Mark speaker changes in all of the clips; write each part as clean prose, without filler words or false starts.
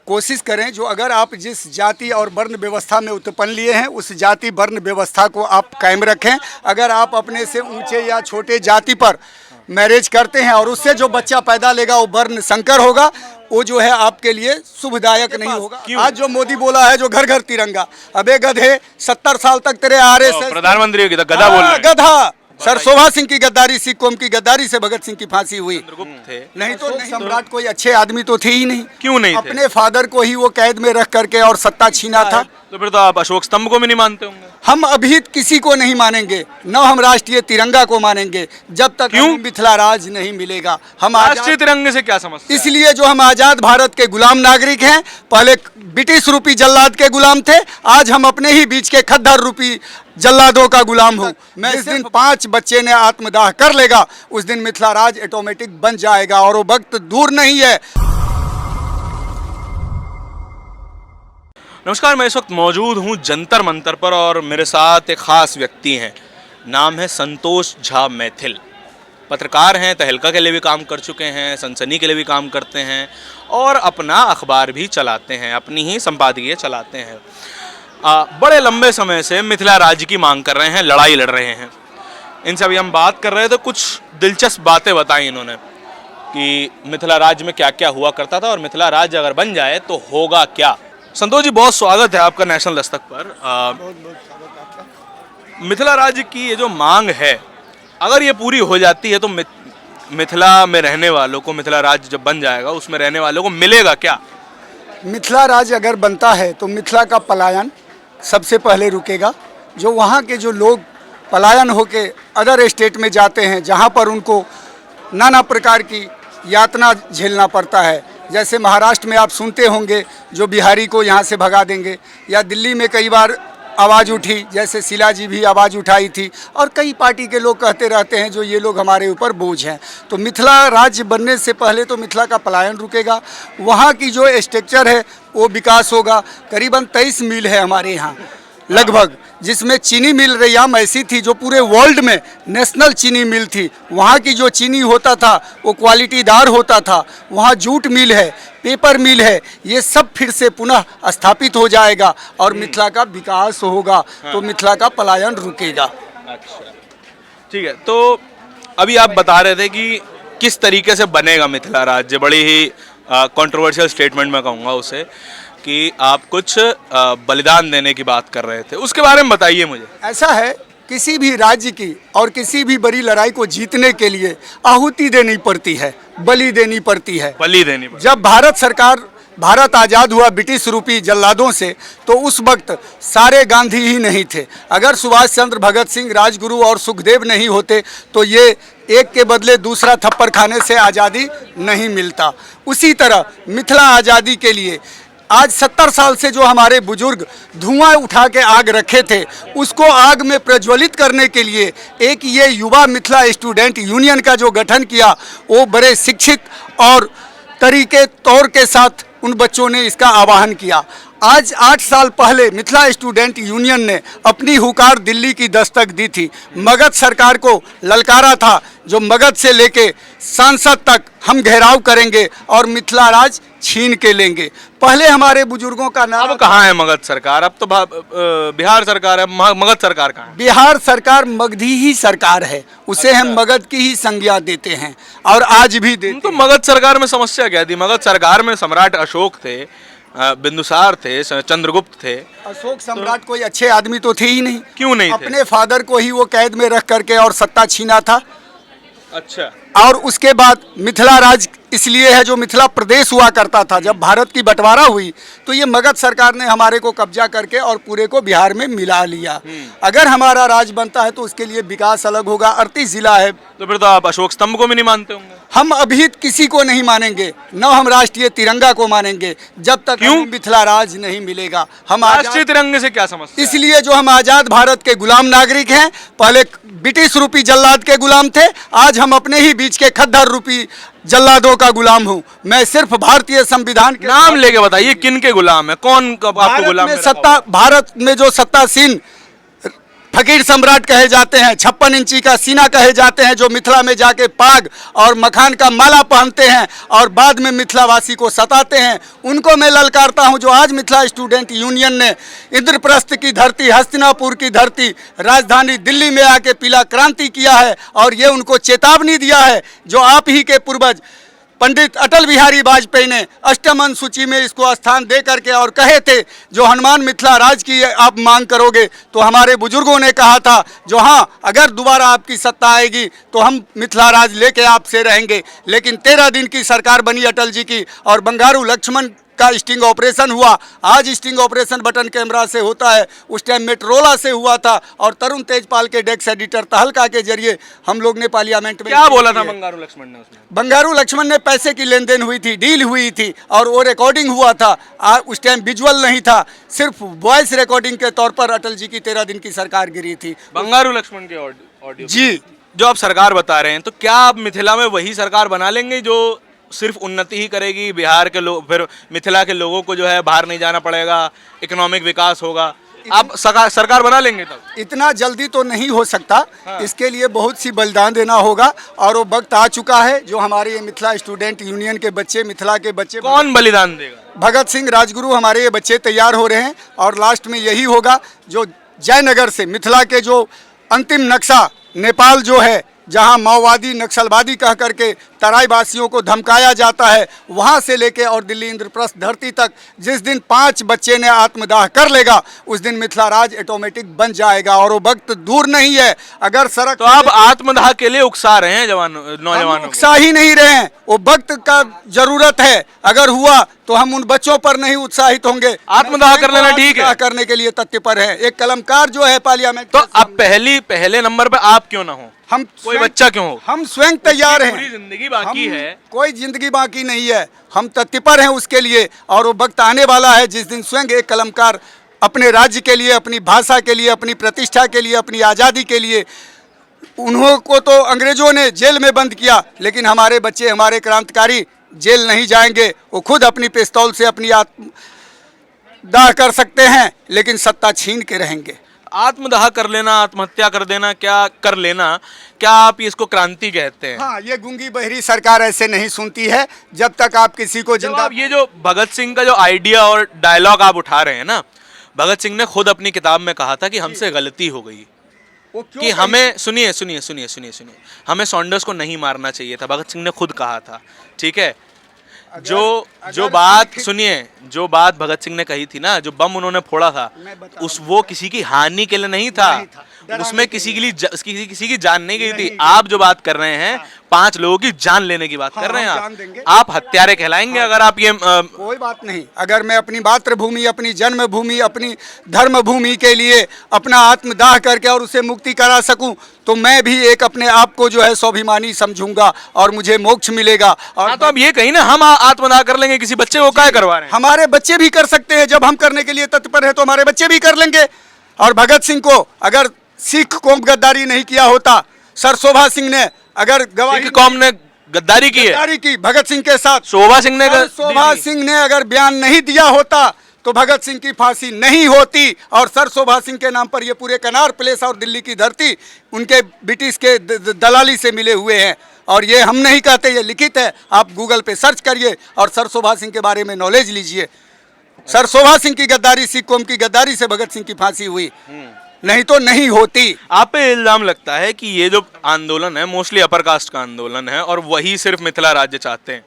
Speaker 1: कोशिश करें जो अगर आप जिस जाति और वर्ण व्यवस्था में उत्पन्न लिए हैं उस जाति वर्ण व्यवस्था को आप कायम रखें। अगर आप अपने से ऊंचे या छोटे जाति पर मैरिज करते हैं और उससे जो बच्चा पैदा लेगा वो वर्ण संकर होगा, वो जो है आपके लिए शुभदायक नहीं होगा। आज जो मोदी बोला है जो घर घर तिरंगा, अबे गधे 70 साल तक तेरे आरएसएस
Speaker 2: प्रधानमंत्री की गधा बोल रहे हैं।
Speaker 1: गधा सर, शोभा सिंह की गद्दारी, सिख कौम की गद्दारी से भगत सिंह की फांसी हुई।
Speaker 2: थे
Speaker 1: नहीं तो नहीं, सम्राट कोई अच्छे आदमी तो थे ही नहीं।
Speaker 2: क्यों नहीं थे?
Speaker 1: अपने फादर को ही वो कैद में रख करके और सत्ता छीना था।
Speaker 2: तो फिर तो आप अशोक स्तंभ को भी नहीं मानते होंगे।
Speaker 1: हम अभी किसी को नहीं मानेंगे, न हम राष्ट्रीय तिरंगा को मानेंगे जब तक हमें मिथिला राज नहीं मिलेगा। हम
Speaker 2: राष्ट्रीय तिरंगे से क्या समस्या?
Speaker 1: इसलिए जो हम आजाद भारत के गुलाम नागरिक हैं, पहले ब्रिटिश रूपी जल्लाद के गुलाम थे, आज हम अपने ही बीच के खद्दर रूपी जल्लादों का गुलाम हूँ। मैं जिस दिन 5 बच्चे ने आत्मदाह कर लेगा उस दिन मिथिला राज ऑटोमेटिक बन जाएगा और वो वक्त दूर नहीं है।
Speaker 2: नमस्कार, मैं इस वक्त मौजूद हूँ जंतर मंतर पर और मेरे साथ एक खास व्यक्ति हैं। नाम है संतोष झा मैथिल। पत्रकार हैं, तहलका के लिए भी काम कर चुके हैं, सनसनी के लिए भी काम करते हैं और अपना अखबार भी चलाते हैं, अपनी ही संपादकीय चलाते हैं। बड़े लंबे समय से मिथिला राज्य की मांग कर रहे हैं, लड़ाई लड़ रहे हैं। इनसे अभी हम बात कर रहे थे, कुछ दिलचस्प बातें बताई इन्होंने कि मिथिला राज्य में क्या क्या हुआ करता था और मिथिला राज्य अगर बन जाए तो होगा क्या। संतोष जी, बहुत स्वागत है आपका नेशनल दस्तक पर। मिथिला राज्य की ये जो मांग है, अगर ये पूरी हो जाती है तो मिथिला में रहने वालों को, मिथिला राज्य जब बन जाएगा उसमें रहने वालों को मिलेगा क्या?
Speaker 1: मिथिला राज्य अगर बनता है तो मिथिला का पलायन सबसे पहले रुकेगा। जो वहाँ के जो लोग पलायन होके अदर स्टेट में जाते हैं जहाँ पर उनको नाना प्रकार की यातना झेलना पड़ता है, जैसे महाराष्ट्र में आप सुनते होंगे जो बिहारी को यहाँ से भगा देंगे, या दिल्ली में कई बार आवाज़ उठी, जैसे शीला जी भी आवाज़ उठाई थी, और कई पार्टी के लोग कहते रहते हैं जो ये लोग हमारे ऊपर बोझ हैं। तो मिथिला राज्य बनने से पहले तो मिथिला का पलायन रुकेगा, वहाँ की जो स्ट्रक्चर है वो विकास होगा। करीबन 23 मिल है हमारे यहाँ लगभग, जिसमें चीनी मिल रैयाम ऐसी थी जो पूरे वर्ल्ड में नेशनल चीनी मिल थी। वहाँ की जो चीनी होता था वो क्वालिटीदार होता था। वहाँ जूट मिल है, पेपर मिल है, ये सब फिर से पुनः स्थापित हो जाएगा और मिथिला का विकास होगा। तो मिथिला का पलायन रुकेगा।
Speaker 2: अच्छा, ठीक है। तो अभी आप बता रहे थे कि किस तरीके से बनेगा मिथिला राज्य। बड़ी ही कंट्रोवर्शियल स्टेटमेंट मैं कहूँगा उसे, कि आप कुछ बलिदान देने की बात कर रहे थे, उसके बारे में बताइए मुझे।
Speaker 1: ऐसा है, किसी भी राज्य की और किसी भी बड़ी लड़ाई को जीतने के लिए आहुति देनी पड़ती है, बलि देनी पड़ती है।
Speaker 2: बलि देनी पड़ती।
Speaker 1: जब भारत आज़ाद हुआ ब्रिटिश रूपी जल्लादों से, तो उस वक्त सारे गांधी ही नहीं थे। अगर सुभाष चंद्र, भगत सिंह, राजगुरु और सुखदेव नहीं होते तो ये एक के बदले दूसरा थप्पड़ खाने से आज़ादी नहीं मिलता। उसी तरह मिथिला आज़ादी के लिए आज 70 साल से जो हमारे बुजुर्ग धुआं उठा के आग रखे थे, उसको आग में प्रज्वलित करने के लिए एक ये युवा मिथिला स्टूडेंट यूनियन का जो गठन किया, वो बड़े शिक्षित और तरीके तौर के साथ उन बच्चों ने इसका आह्वान किया। आज 8 साल पहले मिथिला स्टूडेंट यूनियन ने अपनी हुकार दिल्ली की दस्तक दी थी। मगध सरकार को ललकारा था, जो मगध से लेके सांसद तक हम घेराव करेंगे और मिथिला राज छीन के लेंगे। पहले हमारे बुजुर्गों का नाम।
Speaker 2: अब कहाँ है मगध सरकार? अब तो बिहार सरकार है। मगध सरकार कहाँ है?
Speaker 1: बिहार सरकार मगधी ही सरकार है, उसे
Speaker 2: अच्छा।
Speaker 1: हम मगध की ही संज्ञा देते हैं और आज भी देते हैं।
Speaker 2: तो मगध सरकार में समस्या क्या थी? मगध सरकार में सम्राट अशोक थे, बिंदुसार थे, चंद्रगुप्त थे।
Speaker 1: अशोक सम्राट कोई अच्छे आदमी तो थे ही नहीं।
Speaker 2: क्यों नहीं थे?
Speaker 1: अपने फादर को ही वो कैद में रख करके और सत्ता छीना था।
Speaker 2: अच्छा।
Speaker 1: और उसके बाद मिथिला राज इसलिए है जो मिथिला प्रदेश हुआ करता था। जब भारत की बंटवारा हुई तो ये मगध सरकार ने हमारे को कब्जा करके और पूरे को बिहार में मिला लिया। अगर हमारा राज बनता है तो उसके लिए विकास अलग होगा। 38 जिला है।
Speaker 2: तो फिर तो आप अशोक स्तंभ को भी नहीं मानते होंगे।
Speaker 1: हम अभी किसी को नहीं मानेंगे, न हम राष्ट्रीय तिरंगा को मानेंगे जब तक हमें मिथिला राज नहीं मिलेगा। हम
Speaker 2: राष्ट्रीय तिरंगे से क्या समस्या?
Speaker 1: इसलिए जो हम आजाद भारत के गुलाम नागरिक हैं, पहले ब्रिटिश रूपी जल्लाद के गुलाम थे, आज हम अपने ही बीच के खद्दर रूपी जल्लादों का गुलाम हूँ। मैं सिर्फ भारतीय संविधान के
Speaker 2: नाम लेके बताइए, किन के गुलाम है? कौन आपको गुलाम
Speaker 1: में सत्ता, भारत में जो सत्तासीन फकीर सम्राट कहे जाते हैं, 56 इंची का सीना कहे जाते हैं, जो मिथिला में जाके पाग और मखान का माला पहनते हैं और बाद में मिथिलावासी को सताते हैं, उनको मैं ललकारता हूं। जो आज मिथिला स्टूडेंट यूनियन ने इंद्रप्रस्थ की धरती, हस्तिनापुर की धरती, राजधानी दिल्ली में आके पीला क्रांति किया है, और ये उनको चेतावनी दिया है जो आप ही के पूर्वज पंडित अटल बिहारी वाजपेयी ने अष्टम अनुसूची में इसको स्थान दे करके और कहे थे, जो हनुमान मिथिला राज की आप मांग करोगे, तो हमारे बुजुर्गों ने कहा था जो हाँ अगर दोबारा आपकी सत्ता आएगी तो हम मिथिला राज लेके आपसे रहेंगे। लेकिन 13 दिन की सरकार बनी अटल जी की, और बंगारू लक्ष्मण का स्टिंग ऑपरेशन हुआ। आज स्टिंग ऑपरेशन बटन कैमरा से होता है, उस टाइम मेट्रोला से हुआ था, और तरुण तेजपाल के डेस्क एडिटर तहलका के जरिए हम लोग ने पार्लियामेंट में
Speaker 2: क्या बोला था बंगारू लक्ष्मण ने उसमें?
Speaker 1: बंगारू लक्ष्मण ने पैसे की लेन देन हुई थी, डील हुई थी, और वो रिकॉर्डिंग हुआ था। उस टाइम विजुअल नहीं था, सिर्फ वॉइस रिकॉर्डिंग के तौर पर अटल जी की 13 दिन की सरकार गिरी थी।
Speaker 2: बंगारू लक्ष्मण के ऑडियो
Speaker 1: जी,
Speaker 2: जो आप सरकार बता रहे हैं, तो क्या आप मिथिला में वही सरकार बना लेंगे जो सिर्फ उन्नति ही करेगी, बिहार के लोग, फिर मिथिला के लोगों को जो है बाहर नहीं जाना पड़ेगा, इकोनॉमिक विकास होगा, आप सरकार बना लेंगे तब?
Speaker 1: इतना जल्दी तो नहीं हो सकता। हाँ। इसके लिए बहुत सी बलिदान देना होगा, और वो वक्त आ चुका है। जो हमारे ये मिथिला स्टूडेंट यूनियन के बच्चे, मिथिला के बच्चे,
Speaker 2: कौन बलिदान देगा?
Speaker 1: भगत सिंह, राजगुरु, हमारे ये बच्चे तैयार हो रहे हैं, और लास्ट में यही होगा जो जयनगर से मिथिला के जो अंतिम नक्शा, नेपाल जो है, जहां माओवादी नक्सलवादी कह करके तराई वासियों को धमकाया जाता है, वहां से लेके और दिल्ली इंद्रप्रस्थ धरती तक, जिस दिन 5 बच्चे ने आत्मदाह कर लेगा, उस दिन मिथिला राज ऑटोमेटिक बन जाएगा, और वो वक्त दूर नहीं है। अगर सड़क
Speaker 2: तो आप आत्मदाह के लिए उकसा रहे हैं नौजवानों?
Speaker 1: उकसा ही नहीं रहे हैं, वो वक्त का जरूरत है। अगर हुआ तो हम उन बच्चों पर नहीं उत्साहित होंगे।
Speaker 2: आत्मदाह कर लेना ठीक है,
Speaker 1: करने के लिए तत्पर है। एक कलमकार जो है पार्लियामेंट,
Speaker 2: तो अब पहले नंबर पे आप क्यों ना हो?
Speaker 1: हम
Speaker 2: कोई बच्चा क्यों हो?
Speaker 1: हम स्वयं तैयार हैं।
Speaker 2: पूरी जिंदगी बाकी है,
Speaker 1: कोई जिंदगी बाकी नहीं है, हम तत्पर हैं उसके लिए। और वो वक्त आने वाला है जिस दिन स्वयं एक कलमकार अपने राज्य के लिए, अपनी भाषा के लिए, अपनी प्रतिष्ठा के लिए, अपनी आज़ादी के लिए, उन्हों को तो अंग्रेजों ने जेल में बंद किया, लेकिन हमारे बच्चे, हमारे क्रांतिकारी जेल नहीं जाएंगे। वो खुद अपनी पिस्तौल से अपनी आत्मदाह कर सकते हैं, लेकिन सत्ता छीन के रहेंगे।
Speaker 2: आत्मदाह कर लेना, आत्महत्या कर देना, क्या कर लेना, क्या आप इसको क्रांति कहते हैं?
Speaker 1: हाँ, ये गूंगी बहरी सरकार ऐसे नहीं सुनती है जब तक आप किसी को जिंदा।
Speaker 2: ये जो भगत सिंह का जो आइडिया और डायलॉग आप उठा रहे हैं ना, भगत सिंह ने खुद अपनी किताब में कहा था कि हमसे गलती हो गई, कि हमें सुनिए हमें सॉन्डर्स को नहीं मारना चाहिए था। भगत सिंह ने खुद कहा था, ठीक है। जो बात भगत सिंह ने कही थी ना, जो बम उन्होंने फोड़ा था, वो किसी की हानि के लिए नहीं था, उसमें किसी की जान नहीं गई थी। आप जो बात कर रहे हैं, 5 लोगों की जान लेने की बात कर रहे हैं आप हत्यारे कहलाएंगे अगर आप ये
Speaker 1: कोई बात नहीं। अगर मैं अपनी मातृभूमि, अपनी जन्मभूमि, अपनी धर्मभूमि के लिए अपना आत्मदाह करके और उसे मुक्ति करा सकूं, तो मैं भी एक अपने आप को जो है स्वाभिमानी समझूंगा और मुझे मोक्ष मिलेगा। और
Speaker 2: तो आप ये कहीं ना हम आत्मदाह कर लेंगे, किसी बच्चे को क्या करवा रहे हैं?
Speaker 1: हमारे बच्चे भी कर सकते हैं। जब हम करने के लिए तत्पर है तो हमारे बच्चे भी कर लेंगे। और भगत सिंह को अगर सिख कौम गद्दारी नहीं किया होता, सर शोभा सिंह ने अगर गवाही,
Speaker 2: कौम ने गद्दारी की
Speaker 1: भगत सिंह के साथ,
Speaker 2: शोभा सिंह ने
Speaker 1: अगर बयान नहीं दिया होता तो भगत सिंह की फांसी नहीं होती। और सर शोभा सिंह के नाम पर ये पूरे कनार प्लेस और दिल्ली की धरती उनके ब्रिटिश के दलाली से मिले हुए हैं। और ये हम नहीं कहते, ये लिखित है, आप गूगल पे सर्च करिए और सर शोभा सिंह के बारे में नॉलेज लीजिए। सर शोभा सिंह की गद्दारी, सिख कौम की गद्दारी से भगत सिंह की फांसी हुई, नहीं तो नहीं होती।
Speaker 2: आप पे इल्जाम लगता है कि ये जो आंदोलन है मोस्टली अपर कास्ट का आंदोलन है और वही सिर्फ मिथिला राज्य चाहते हैं।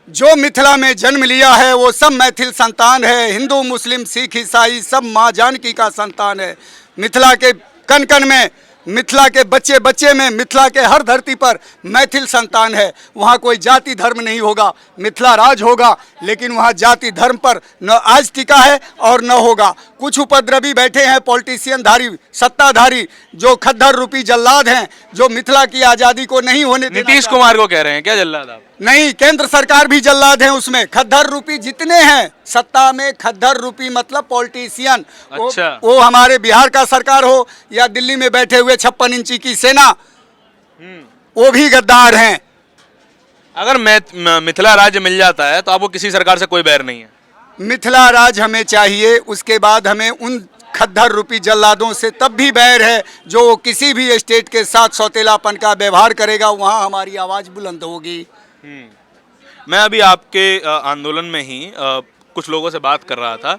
Speaker 1: जो मिथिला में जन्म लिया है वो सब मैथिल संतान है। हिंदू, मुस्लिम, सिख, ईसाई सब माँ जानकी का संतान है। मिथिला के कन कन में, मिथिला के बच्चे बच्चे में, मिथिला के हर धरती पर मैथिल संतान है। वहाँ कोई जाति धर्म नहीं होगा, मिथिला राज होगा, लेकिन वहाँ जाति धर्म पर न आज टिका है और न होगा। कुछ उपद्रवी बैठे हैं, पॉलिटिशियन धारी, सत्ताधारी, जो खद्दर रूपी जल्लाद हैं, जो मिथिला की आज़ादी को नहीं होने देना।
Speaker 2: नीतीश कुमार को कह रहे हैं क्या जल्लाद आप?
Speaker 1: नहीं, केंद्र सरकार भी जल्लाद है उसमें। खद्दर रूपी जितने हैं सत्ता में, खद्दर रूपी मतलब पॉलिटिशियन।
Speaker 2: अच्छा।
Speaker 1: वो हमारे बिहार का सरकार हो या दिल्ली में बैठे हुए 56 इंची की सेना, वो भी गद्दार हैं।
Speaker 2: अगर मिथिला राज्य मिल जाता है तो आपको किसी सरकार से कोई बैर नहीं है?
Speaker 1: मिथिला राज हमें चाहिए। उसके बाद हमें उन खद्दर रूपी जल्लादों से तब भी बैर है जो किसी भी स्टेट के साथ सौतेलापन का व्यवहार करेगा, वहाँ हमारी आवाज़ बुलंद होगी।
Speaker 2: मैं अभी आपके आंदोलन में ही कुछ लोगों से बात कर रहा था,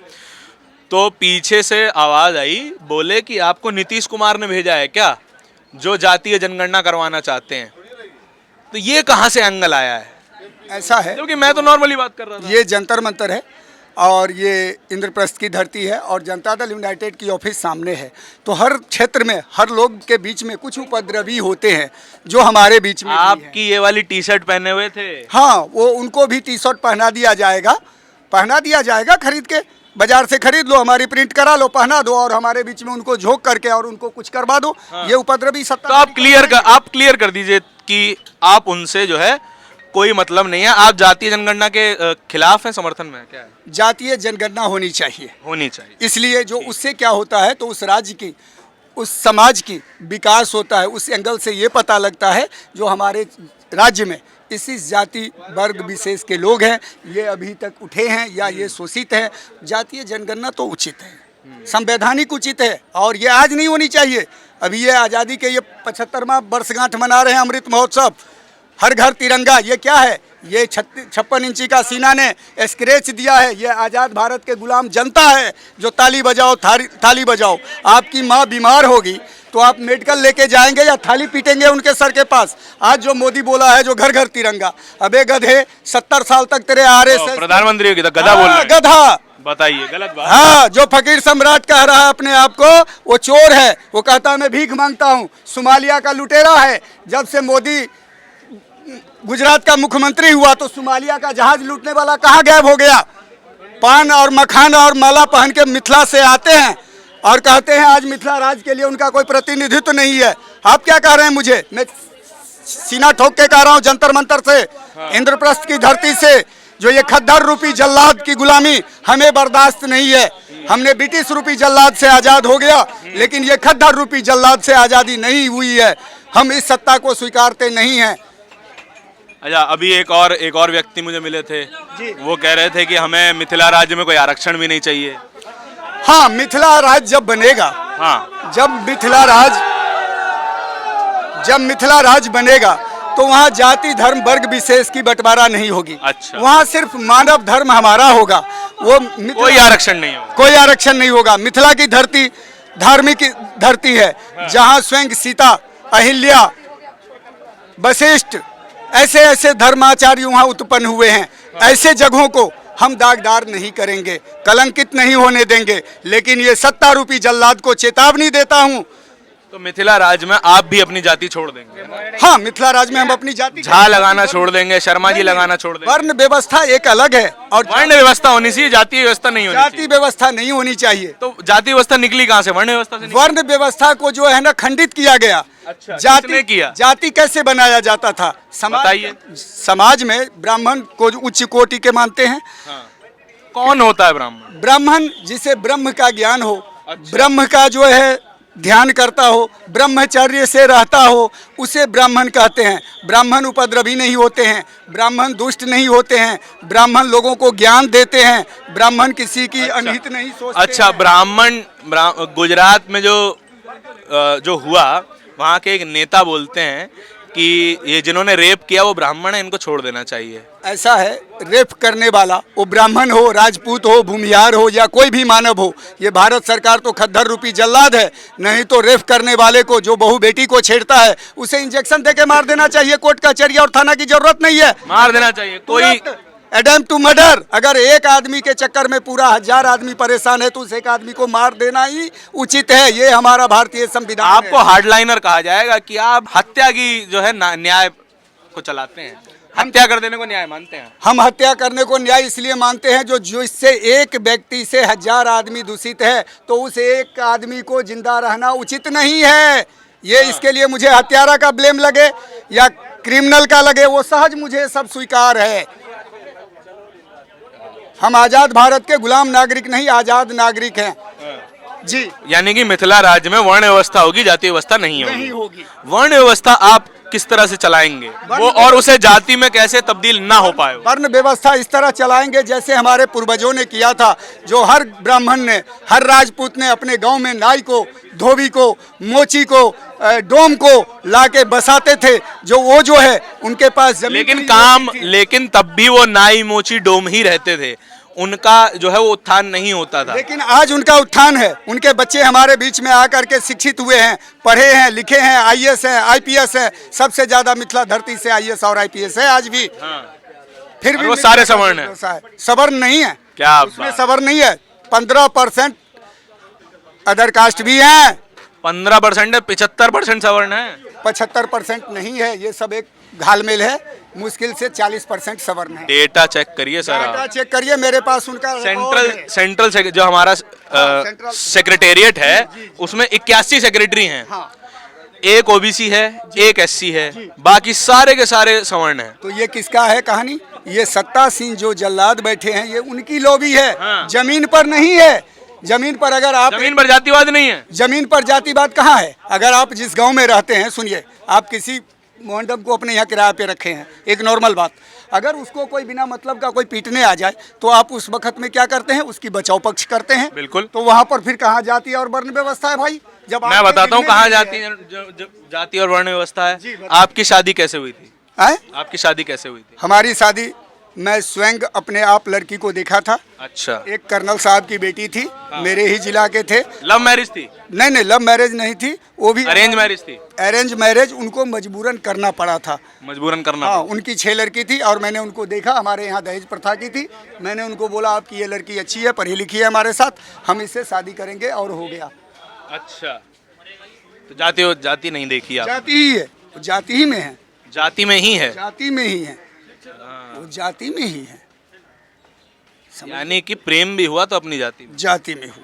Speaker 2: तो पीछे से आवाज़ आई, बोले कि आपको नीतीश कुमार ने भेजा है क्या, जो जातीय जनगणना करवाना चाहते हैं। तो ये कहाँ से एंगल आया है?
Speaker 1: ऐसा है,
Speaker 2: क्योंकि मैं तो नॉर्मली बात कर रहा था।
Speaker 1: ये जंतर मंतर है और ये इंद्रप्रस्थ की धरती है और जनता दल यूनाइटेड की ऑफिस सामने है। तो हर क्षेत्र में हर लोग के बीच में कुछ उपद्रवी होते हैं जो हमारे बीच में भी हैं।
Speaker 2: आपकी ये वाली टी शर्ट पहने हुए थे।
Speaker 1: हाँ, वो उनको भी टी शर्ट पहना दिया जाएगा खरीद के, बाजार से खरीद लो, हमारी प्रिंट करा लो, पहना दो और हमारे बीच में उनको झोंक करके और उनको कुछ करवा दो। ये उपद्रवी सत्ता।
Speaker 2: तो आप क्लियर कर दीजिए कि आप उनसे जो है कोई मतलब नहीं है, आप जातीय जनगणना के खिलाफ हैं, समर्थन में क्या है?
Speaker 1: जातीय जनगणना होनी चाहिए, इसलिए जो उससे क्या होता है तो उस राज्य की, उस समाज की विकास होता है। उस एंगल से ये पता लगता है जो हमारे राज्य में इसी जाति वर्ग विशेष के लोग हैं, ये अभी तक उठे हैं या ये शोषित हैं। जातीय जनगणना तो उचित है, संवैधानिक उचित है और ये आज नहीं होनी चाहिए। अभी ये आज़ादी के ये 75वां वर्षगांठ मना रहे हैं, अमृत महोत्सव, हर घर तिरंगा। ये क्या है? ये 56 इंची का सीना ने स्क्रैच दिया है। ये आज़ाद भारत के गुलाम जनता है जो ताली बजाओ थाली बजाओ। आपकी माँ बीमार होगी तो आप मेडिकल लेके जाएंगे या थाली पीटेंगे उनके सर के पास? आज जो मोदी बोला है जो घर घर तिरंगा, अबे गधे 70 साल तक तेरे RSS
Speaker 2: प्रधानमंत्री की गधा बोल रहे हैं।
Speaker 1: गधा,
Speaker 2: बताइए, गलत बात।
Speaker 1: हाँ, जो फकीर सम्राट कह रहा है अपने आप को, वो चोर है। वो कहता है मैं भीख मांगता हूँ, सोमालिया का लुटेरा है। जब से मोदी गुजरात का मुख्यमंत्री हुआ तो सोमालिया का जहाज लूटने वाला कहाँ गायब हो गया? पान और मखाना और माला पहन के मिथिला से आते हैं और कहते हैं आज मिथिला राज्य के लिए उनका कोई प्रतिनिधित्व नहीं है। आप क्या कह रहे हैं? मुझे, मैं सीना ठोक के कह रहा हूँ जंतर मंतर से, इंद्रप्रस्थ की धरती से, जो ये खद्दर रूपी जल्लाद की गुलामी हमें बर्दाश्त नहीं है। हमने ब्रिटिश रूपी जल्लाद से आज़ाद हो गया, लेकिन ये खद्दर रूपी जल्लाद से आज़ादी नहीं हुई है। हम इस सत्ता को स्वीकारते नहीं हैं।
Speaker 2: अच्छा, अभी एक और व्यक्ति मुझे मिले थे, वो कह रहे थे कि हमें मिथिला राज्य में कोई आरक्षण भी नहीं चाहिए।
Speaker 1: हाँ, मिथिला राज्य जब बनेगा,
Speaker 2: हाँ,
Speaker 1: जब मिथिला राज्य बनेगा तो वहाँ जाति धर्म वर्ग विशेष की बंटवारा नहीं होगी।
Speaker 2: अच्छा।
Speaker 1: वहाँ सिर्फ मानव धर्म हमारा होगा। वो
Speaker 2: कोई आरक्षण नहीं होगा।
Speaker 1: कोई आरक्षण नहीं होगा। मिथिला की धरती धार्मिक धरती है, जहाँ स्वयं सीता, अहिल्या, वशिष्ठ ऐसे ऐसे धर्माचार्य वहाँ उत्पन्न हुए हैं। ऐसे जगहों को हम दागदार नहीं करेंगे, कलंकित नहीं होने देंगे। लेकिन ये सत्ता रूपी जल्लाद को चेतावनी देता हूँ।
Speaker 2: तो मिथिला राज्य में आप भी अपनी जाति छोड़ देंगे?
Speaker 1: हाँ, मिथिला राज्य में हम अपनी जाति
Speaker 2: झा लगाना छोड़ देंगे, शर्मा जी लगाना छोड़ देंगे।
Speaker 1: वर्ण व्यवस्था एक अलग है और
Speaker 2: वर्ण व्यवस्था होनी चाहिए, जातीय व्यवस्था नहीं होनी चाहिए।
Speaker 1: जाति व्यवस्था नहीं होनी चाहिए।
Speaker 2: तो जाति व्यवस्था निकली कहाँ से? वर्ण व्यवस्था से।
Speaker 1: वर्ण व्यवस्था को जो है ना खंडित किया गया।
Speaker 2: अच्छा, किसने किया?
Speaker 1: जाति कैसे बनाया जाता था? समाज में ब्राह्मण को उच्च कोटि के मानते हैं।
Speaker 2: हाँ। कौन होता है ब्राह्मण?
Speaker 1: ब्राह्मण जिसे ब्रह्म का ज्ञान हो,
Speaker 2: अच्छा।
Speaker 1: ब्रह्म का जो है ध्यान करता हो, ब्रह्मचर्य से रहता हो, उसे ब्राह्मण कहते हैं। ब्राह्मण उपद्रवी नहीं होते हैं, ब्राह्मण दुष्ट नहीं होते हैं, ब्राह्मण लोगों को ज्ञान देते हैं, ब्राह्मण किसी की अनहित नहीं सोचते।
Speaker 2: अच्छा, ब्राह्मण गुजरात में जो हुआ, वहाँ के एक नेता बोलते हैं कि ये जिन्होंने रेप किया वो ब्राह्मण है, इनको छोड़ देना चाहिए।
Speaker 1: ऐसा है, रेप करने वाला वो ब्राह्मण हो, राजपूत हो, भूमिहार हो या कोई भी मानव हो, ये भारत सरकार तो खद्दर रूपी जल्लाद है। नहीं तो रेप करने वाले को, जो बहू बेटी को छेड़ता है, उसे इंजेक्शन देके मार देना चाहिए। कोर्ट कचहरी और थाना की जरूरत नहीं है,
Speaker 2: मार देना चाहिए। कोई
Speaker 1: अटेम्प्ट टू मर्डर, अगर एक आदमी के चक्कर में पूरा 1000 आदमी परेशान है तो उस एक आदमी को मार देना ही उचित है। ये हमारा भारतीय संविधान है।
Speaker 2: आपको हार्डलाइनर कहा जाएगा कि आप हत्या की जो है न्याय को चलाते हैं, हत्या कर देने को न्याय मानते हैं।
Speaker 1: हम हत्या करने को न्याय इसलिए मानते हैं जो इससे एक व्यक्ति से 1000 आदमी दूषित है तो उस एक आदमी को जिंदा रहना उचित नहीं है। ये इसके लिए मुझे हत्यारा का ब्लेम लगे या क्रिमिनल का लगे, वो सहज मुझे सब स्वीकार है। हम आजाद भारत के गुलाम नागरिक नहीं, आजाद नागरिक हैं जी।
Speaker 2: यानी कि मिथिला राज्य में वर्ण व्यवस्था होगी, जातीय व्यवस्था नहीं होगी।
Speaker 1: नहीं होगी।
Speaker 2: वर्ण व्यवस्था आप किस तरह से चलाएंगे वो, और उसे जाति में कैसे तब्दील ना हो पाए?
Speaker 1: वर्ण व्यवस्था इस तरह चलाएंगे जैसे हमारे पूर्वजों ने किया था, जो हर ब्राह्मण ने, हर राजपूत ने अपने गांव में नाई को, धोबी को, मोची को, डोम को लाके बसाते थे। जो है उनके पास जमीन
Speaker 2: लेकिन तब भी वो नाई, मोची, डोम ही रहते थे, उनका जो है वो उत्थान नहीं होता था।
Speaker 1: लेकिन आज उनका उत्थान है, उनके बच्चे हमारे बीच में आकर के शिक्षित हुए हैं, पढ़े हैं, लिखे हैं, आईएएस हैं, आईपीएस हैं। सबसे ज्यादा मिथिला धरती से आईएएस और आईपीएस है आज भी।
Speaker 2: हाँ।
Speaker 1: फिर भी
Speaker 2: वो सारे सवर्ण हैं।
Speaker 1: सवर्ण नहीं है,
Speaker 2: क्या
Speaker 1: उसमें सवर्ण नहीं है। 15% अदर कास्ट भी हैं।
Speaker 2: 15% है, 75% सवर्ण है।
Speaker 1: 75% नहीं है, ये सब एक घालमेल है। मुश्किल से 40% सवर्ण है।
Speaker 2: डेटा चेक करिए सर,
Speaker 1: डेटा चेक करिए, मेरे पास उनका
Speaker 2: सेंट्रल जो हमारा सेक्रेटेरिएट है उसमें 81 सेक्रेटरी हैं।
Speaker 1: हाँ।
Speaker 2: एक ओबीसी है, एक एससी है, बाकी सारे के सारे सवर्ण हैं।
Speaker 1: तो ये किसका है कहानी? ये सत्तासीन जो जल्लाद बैठे हैं, ये उनकी लॉबी है।
Speaker 2: हाँ।
Speaker 1: जमीन पर नहीं है। जमीन पर अगर आप,
Speaker 2: जमीन पर जातिवाद नहीं है।
Speaker 1: जमीन पर जातिवाद कहाँ है? अगर आप जिस गांव में रहते हैं, सुनिए, आप किसी मोहनडम को अपने यहाँ किराए पे रखे हैं, एक नॉर्मल बात, अगर उसको कोई बिना मतलब का कोई पीटने आ जाए तो आप उस वक्त में क्या करते हैं? उसकी बचाव पक्ष करते हैं।
Speaker 2: बिल्कुल।
Speaker 1: तो वहाँ पर फिर कहाँ जाति और वर्ण व्यवस्था है भाई? जब
Speaker 2: मैं बताता हूँ कहाँ जाति और वर्ण व्यवस्था है। आपकी शादी कैसे हुई थी? आपकी शादी कैसे हुई थी?
Speaker 1: हमारी शादी, मैं स्वयं अपने आप लड़की को देखा था।
Speaker 2: अच्छा।
Speaker 1: एक कर्नल साहब की बेटी थी। हाँ। मेरे ही जिला के थे।
Speaker 2: लव मैरिज थी?
Speaker 1: नहीं, लव मैरिज नहीं थी, वो भी
Speaker 2: अरेंज मैरिज थी।
Speaker 1: अरेंज मैरिज उनको मजबूरन करना पड़ा था।
Speaker 2: मजबूरन करना?
Speaker 1: हाँ, उनकी 6 लड़की थी और मैंने उनको देखा। हमारे यहाँ दहेज प्रथा की थी। मैंने उनको बोला, आपकी ये लड़की अच्छी है, पढ़ी लिखी है हमारे साथ, हम इससे शादी करेंगे, और हो गया।
Speaker 2: अच्छा, तो जाति नहीं देखी आप?
Speaker 1: जाति ही है, जाति ही में है।
Speaker 2: जाति में ही है?
Speaker 1: जाति में ही है, वो जाति में ही है।
Speaker 2: यानी कि प्रेम भी हुआ तो अपनी जाति में?
Speaker 1: जाति में हुआ।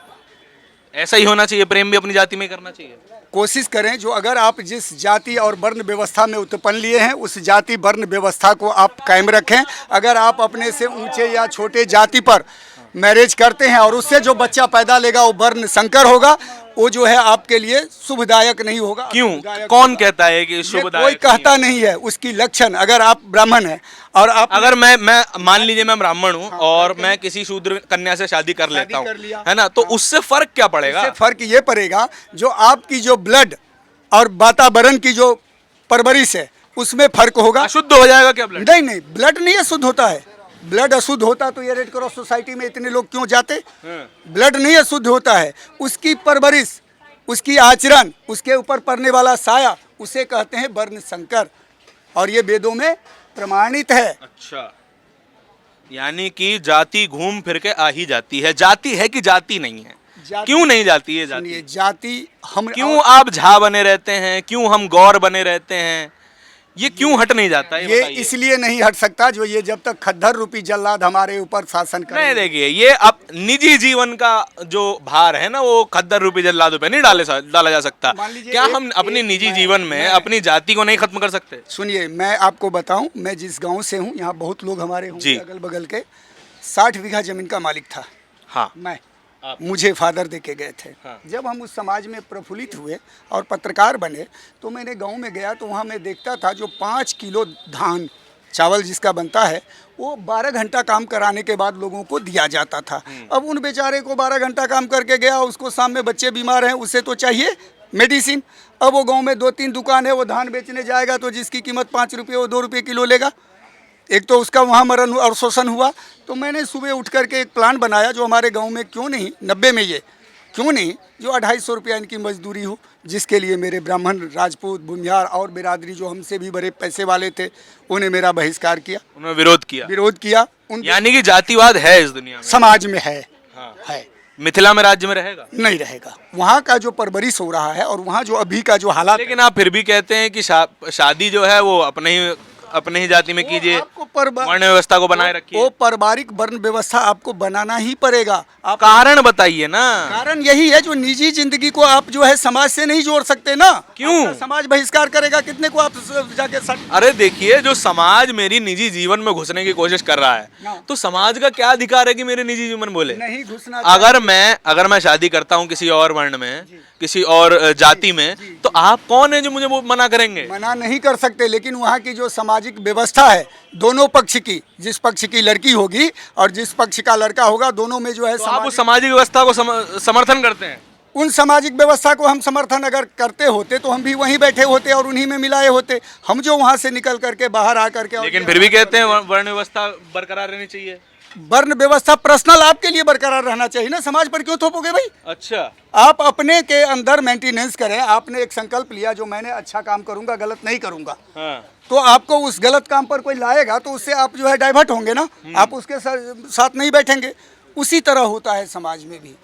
Speaker 2: ऐसा ही होना चाहिए, प्रेम भी अपनी जाति में करना चाहिए।
Speaker 1: कोशिश करें, जो अगर आप जिस जाति और वर्ण व्यवस्था में उत्पन्न लिए हैं, उस जाति वर्ण व्यवस्था को आप कायम रखें। अगर आप अपने से ऊंचे या छोटे जाति पर मैरिज करते हैं और उससे जो बच्चा पैदा लेगा वो वर्ण संकर होगा, वो जो है आपके लिए शुभदायक नहीं होगा।
Speaker 2: क्यों? कौन कहता है कि शुभदायक?
Speaker 1: कोई कहता नहीं है। उसकी लक्षण, अगर आप ब्राह्मण हैं और आप,
Speaker 2: अगर मैं मान लीजिए मैं ब्राह्मण हूँ, हाँ, और मैं किसी शूद्र कन्या से शादी कर लेता हूँ, है ना, तो हाँ, उससे फर्क क्या पड़ेगा?
Speaker 1: उससे फर्क ये पड़ेगा, जो आपकी जो ब्लड और वातावरण की जो परवरिश है उसमें फर्क होगा।
Speaker 2: अशुद्ध हो जाएगा क्या ब्लड?
Speaker 1: नहीं, ब्लड नहीं अशुद्ध होता है। ब्लड अशुद्ध होता तो ये रेड क्रॉस सोसाइटी में इतने लोग क्यों जाते? ब्लड नहीं अशुद्ध होता है, उसकी परवरिश, उसकी आचरण, उसके ऊपर पड़ने वाला साया, उसे कहते हैं वर्ण संकर, और ये वेदों में प्रमाणित है।
Speaker 2: अच्छा, यानी कि जाति घूम फिर के आ ही जाती है। जाति है कि जाति नहीं है? क्यों नहीं जाती है जाति?
Speaker 1: जाति हम,
Speaker 2: क्यों आप झा बने रहते हैं, क्यों हम गौर बने रहते हैं, ये क्यों हट नहीं जाता है?
Speaker 1: ये इसलिए नहीं हट सकता, जो ये जब तक खद्दर रूपी जल्लाद हमारे ऊपर शासन करे।
Speaker 2: नहीं, देखिए, ये अब निजी जीवन का जो भार है ना, वो खद्दर रूपी जल्लादों पे नहीं डाला जा सकता। क्या हम अपनी निजी जीवन में अपनी जाति को नहीं खत्म कर सकते?
Speaker 1: सुनिए, मैं आपको बताऊं, मैं जिस गांव से हूं, यहाँ बहुत लोग हमारे होंगे अगल बगल के, 60 बीघा जमीन का मालिक था।
Speaker 2: हाँ,
Speaker 1: मैं, मुझे फादर दे के गए थे। हाँ। जब हम उस समाज में प्रफुल्लित हुए और पत्रकार बने, तो मैंने गांव में गया, तो वहाँ मैं देखता था जो 5 किलो धान चावल जिसका बनता है, वो 12 घंटा काम कराने के बाद लोगों को दिया जाता था। अब उन बेचारे को 12 घंटा काम करके गया, उसको सामने बच्चे बीमार हैं, उसे तो चाहिए मेडिसिन। अब वो गाँव में 2-3 दुकान है, वो धान बेचने जाएगा तो जिसकी कीमत 5 रुपये, वो 2 रुपये किलो लेगा। एक तो उसका वहाँ मरण और शोषण हुआ। तो मैंने सुबह उठ करके एक प्लान बनाया, जो हमारे गांव में क्यों नहीं, 90 में ये क्यों नहीं, जो 250 रुपया इनकी मजदूरी हो, जिसके लिए मेरे ब्राह्मण, राजपूत, भूमिहार और बिरादरी जो हमसे भी बड़े पैसे वाले थे, उन्हें मेरा बहिष्कार किया,
Speaker 2: उन्होंने विरोध किया।
Speaker 1: यानी
Speaker 2: कि जातिवाद है इस दुनिया में,
Speaker 1: समाज में है। हाँ। है।
Speaker 2: मिथिला में, राज्य में रहेगा? नहीं
Speaker 1: रहेगा। वहाँ का जो परवरिश हो रहा है और वहाँ जो अभी का जो हालात,
Speaker 2: लेकिन आप फिर भी कहते हैं कि शादी जो है वो अपने ही अपने ही जाति में कीजिए,
Speaker 1: आपको
Speaker 2: वर्ण व्यवस्था को बनाए रखिए।
Speaker 1: वो पारिवारिक वर्ण व्यवस्था आपको बनाना ही पड़ेगा। आप
Speaker 2: कारण बताइए ना।
Speaker 1: कारण यही है, जो निजी जिंदगी को आप जो है समाज से नहीं जोड़ सकते ना।
Speaker 2: क्यों?
Speaker 1: आपका समाज बहिष्कार करेगा, कितने को आप जाके
Speaker 2: अरे देखिए, जो समाज मेरी निजी जीवन में घुसने की कोशिश कर रहा है, तो समाज का क्या अधिकार है कि मेरे निजी जीवन में बोले?
Speaker 1: नहीं घुसना।
Speaker 2: अगर मैं शादी करता हूँ किसी और वर्ण में, किसी और जाति में, तो आप कौन है जो मुझे वो मना करेंगे?
Speaker 1: मना नहीं कर सकते, लेकिन वहाँ की जो सामाजिक व्यवस्था है दोनों पक्ष की, जिस पक्ष की लड़की होगी और जिस पक्ष का लड़का होगा, दोनों में जो है
Speaker 2: तो आप उस सामाजिक व्यवस्था को समर्थन करते हैं?
Speaker 1: उन सामाजिक व्यवस्था को हम समर्थन अगर करते होते तो हम भी वहीं बैठे होते और उन्हीं में मिलाए होते। हम जो वहाँ से निकल करके बाहर आ करके,
Speaker 2: लेकिन फिर भी कहते हैं वर्ण व्यवस्था बरकरार रहनी चाहिए।
Speaker 1: वर्ण व्यवस्था पर्सनल आपके लिए बरकरार रहना चाहिए ना, समाज पर क्यों थोपोगे भाई?
Speaker 2: अच्छा,
Speaker 1: आप अपने के अंदर मेंटेनेंस करें। आपने एक संकल्प लिया, जो मैंने अच्छा काम करूंगा, गलत नहीं करूंगा,
Speaker 2: हाँ।
Speaker 1: तो आपको उस गलत काम पर कोई लाएगा तो उससे आप जो है डाइवर्ट होंगे ना, आप उसके साथ नहीं बैठेंगे। उसी तरह होता है समाज में भी।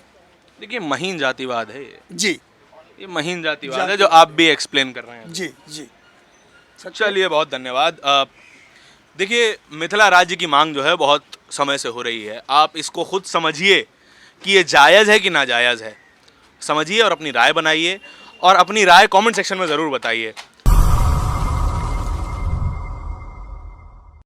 Speaker 2: देखिए, महीन जातिवाद है ये।
Speaker 1: जी,
Speaker 2: ये महीन जातिवाद है जो आप भी एक्सप्लेन कर रहे हैं।
Speaker 1: जी, जी।
Speaker 2: चलिए, बहुत धन्यवाद। देखिए, मिथिला राज्य की मांग जो है बहुत समय से हो रही है। आप इसको खुद समझिए कि ये जायज़ है कि नाजायज़ है। समझिए और अपनी राय बनाइए, और अपनी राय कमेंट सेक्शन में ज़रूर बताइए।